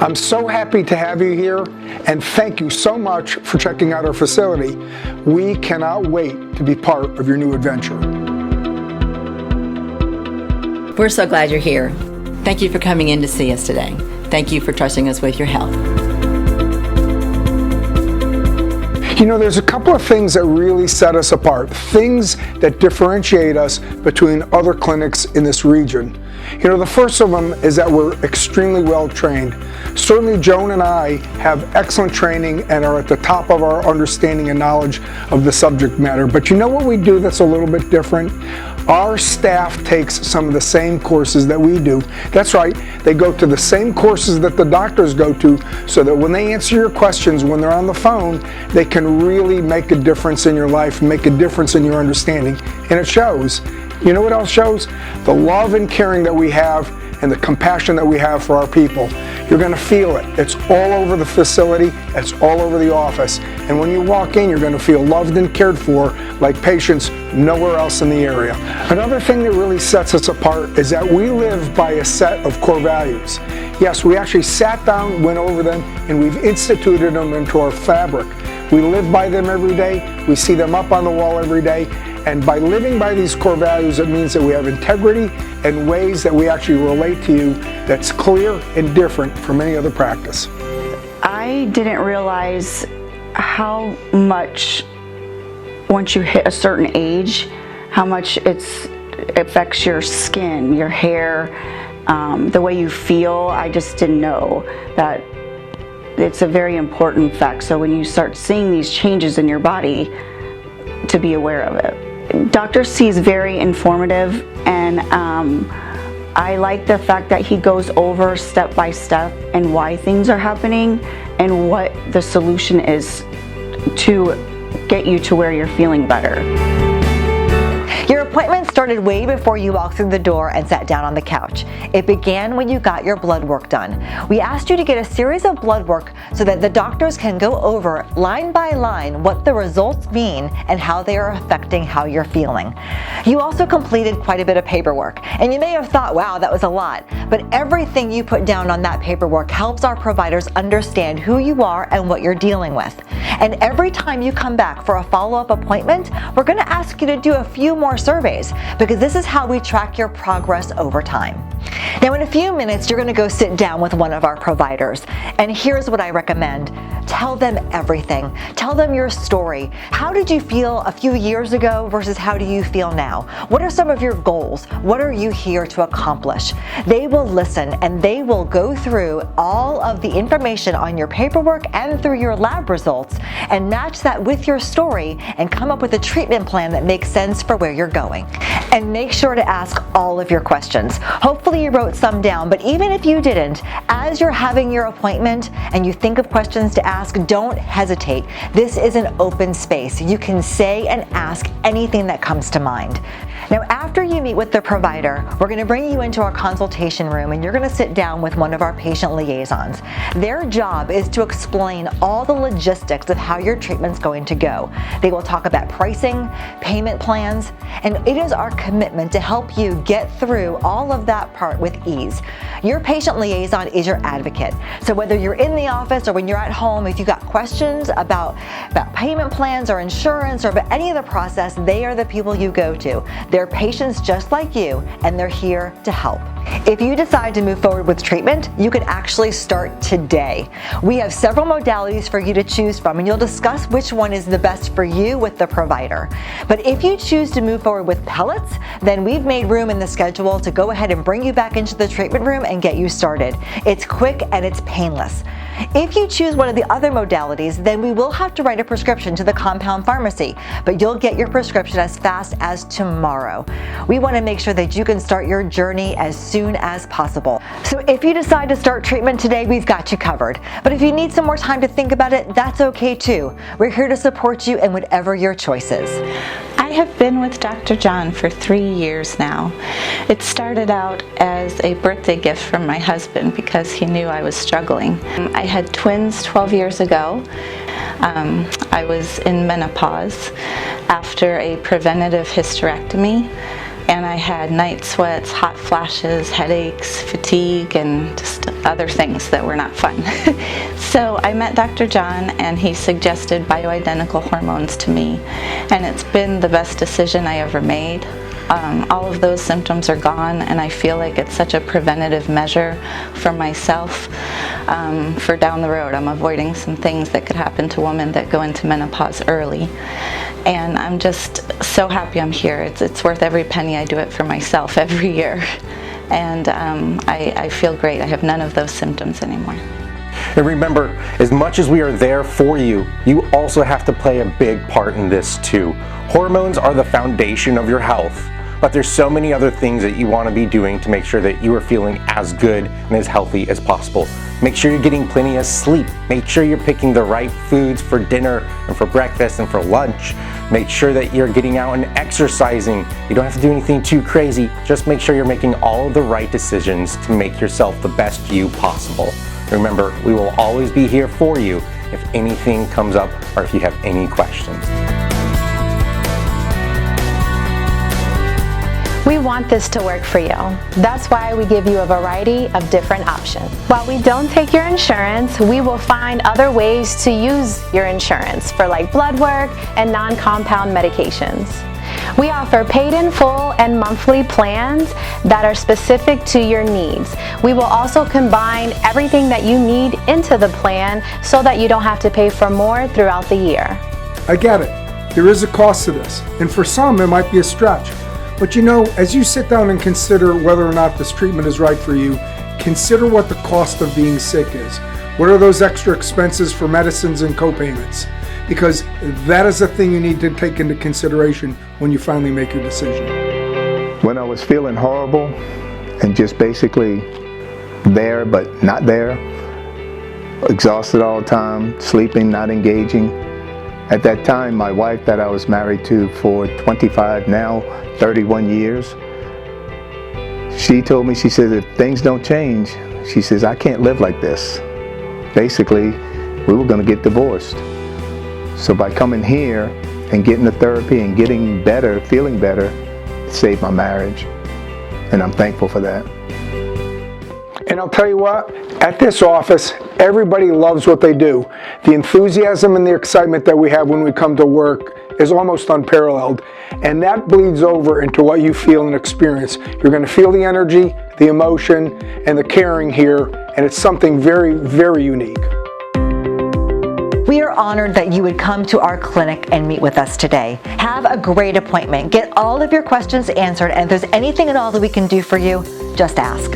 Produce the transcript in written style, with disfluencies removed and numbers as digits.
I'm so happy to have you here, and thank you so much for checking out our facility. We cannot wait to be part of your new adventure. We're so glad you're here. Thank you for coming in to see us today. Thank you for trusting us with your health. You know, there's a couple of things that really set us apart, things that differentiate us between other clinics in this region. You know, the first of them is that we're extremely well trained. Certainly Joan and I have excellent training and are at the top of our understanding and knowledge of the subject matter. But you know what we do that's a little bit different? Our staff takes some of the same courses that we do. That's right, they go to the same courses that the doctors go to, so that when they answer your questions when they're on the phone, they can really make a difference in your life, make a difference in your understanding, and it shows. You know what else shows? The love and caring that we have and the compassion that we have for our people. You're going to feel it. It's all over the facility. It's all over the office. And when you walk in, you're going to feel loved and cared for like patients nowhere else in the area. Another thing that really sets us apart is that we live by a set of core values. Yes, we actually sat down, went over them, and we've instituted them into our fabric. We live by them every day. We see them up on the wall every day. And by living by these core values, it means that we have integrity and ways that we actually relate to you that's clear and different from any other practice. I didn't realize how much, once you hit a certain age, how much it affects your skin, your hair, the way you feel. I just didn't know that it's a very important fact. So when you start seeing these changes in your body, to be aware of it. Dr. C is very informative, and I like the fact that he goes over step by step and why things are happening and what the solution is to get you to where you're feeling better. Your appointment started way before you walked through the door and sat down on the couch. It began when you got your blood work done. We asked you to get a series of blood work so that the doctors can go over line by line what the results mean and how they are affecting how you're feeling. You also completed quite a bit of paperwork, and you may have thought, wow, that was a lot, but everything you put down on that paperwork helps our providers understand who you are and what you're dealing with. And every time you come back for a follow-up appointment, we're going to ask you to do a few more surveys, because this is how we track your progress over time. Now, in a few minutes, you're going to go sit down with one of our providers, and here's what I recommend. Tell them everything. Tell them your story. How did you feel a few years ago versus how do you feel now? What are some of your goals? What are you here to accomplish? They will listen, and they will go through all of the information on your paperwork and through your lab results and match that with your story and come up with a treatment plan that makes sense for where you're going. And make sure to ask all of your questions. Hopefully you wrote some down, but even if you didn't, as you're having your appointment and you think of questions to ask, don't hesitate. This is an open space. You can say and ask anything that comes to mind. Now, after you meet with the provider, we're going to bring you into our consultation room, and you're going to sit down with one of our patient liaisons. Their job is to explain all the logistics of how your treatment's going to go. They will talk about pricing, payment plans, and it is our commitment to help you get through all of that part with ease. Your patient liaison is your advocate. So whether you're in the office or when you're at home, if you've got questions about payment plans or insurance or about any of the process, they are the people you go to. They're patients just like you, and they're here to help. If you decide to move forward with treatment, you can actually start today. We have several modalities for you to choose from, and you'll discuss which one is the best for you with the provider. But if you choose to move forward with pellets, then we've made room in the schedule to go ahead and bring you back into the treatment room and get you started. It's quick and it's painless. If you choose one of the other modalities, then we will have to write a prescription to the compound pharmacy, but you'll get your prescription as fast as tomorrow. We want to make sure that you can start your journey as soon as possible. So if you decide to start treatment today, we've got you covered. But if you need some more time to think about it, that's okay too. We're here to support you in whatever your choice is. I have been with Dr. John for 3 years now. It started out as a birthday gift from my husband because he knew I was struggling. I had twins 12 years ago. I was in menopause after a preventative hysterectomy. And I had night sweats, hot flashes, headaches, fatigue, and just other things that were not fun. So I met Dr. John, and he suggested bioidentical hormones to me, and it's been the best decision I ever made. All of those symptoms are gone, and I feel like it's such a preventative measure for myself for down the road. I'm avoiding some things that could happen to women that go into menopause early. And I'm just so happy I'm here. It's worth every penny. I do it for myself every year. And I feel great. I have none of those symptoms anymore. And remember, as much as we are there for you, you also have to play a big part in this too. Hormones are the foundation of your health, but there's so many other things that you want to be doing to make sure that you are feeling as good and as healthy as possible. Make sure you're getting plenty of sleep. Make sure you're picking the right foods for dinner and for breakfast and for lunch. Make sure that you're getting out and exercising. You don't have to do anything too crazy. Just make sure you're making all of the right decisions to make yourself the best you possible. Remember, we will always be here for you if anything comes up or if you have any questions. We want this to work for you. That's why we give you a variety of different options. While we don't take your insurance, we will find other ways to use your insurance for like blood work and non-compound medications. We offer paid in full and monthly plans that are specific to your needs. We will also combine everything that you need into the plan so that you don't have to pay for more throughout the year. I get it. There is a cost to this, and for some it might be a stretch. But you know, as you sit down and consider whether or not this treatment is right for you, consider what the cost of being sick is. What are those extra expenses for medicines and co-payments? Because that is a thing you need to take into consideration when you finally make your decision. When I was feeling horrible and just basically there but not there, exhausted all the time, sleeping, not engaging. At that time, my wife that I was married to for 25, now 31 years, she told me, she says, if things don't change, she says, I can't live like this. Basically, we were going to get divorced. So by coming here and getting the therapy and getting better, feeling better, it saved my marriage. And I'm thankful for that. And I'll tell you what, at this office, everybody loves what they do. The enthusiasm and the excitement that we have when we come to work is almost unparalleled. And that bleeds over into what you feel and experience. You're going to feel the energy, the emotion, and the caring here, and it's something very, very unique. We are honored that you would come to our clinic and meet with us today. Have a great appointment. Get all of your questions answered, and if there's anything at all that we can do for you, just ask.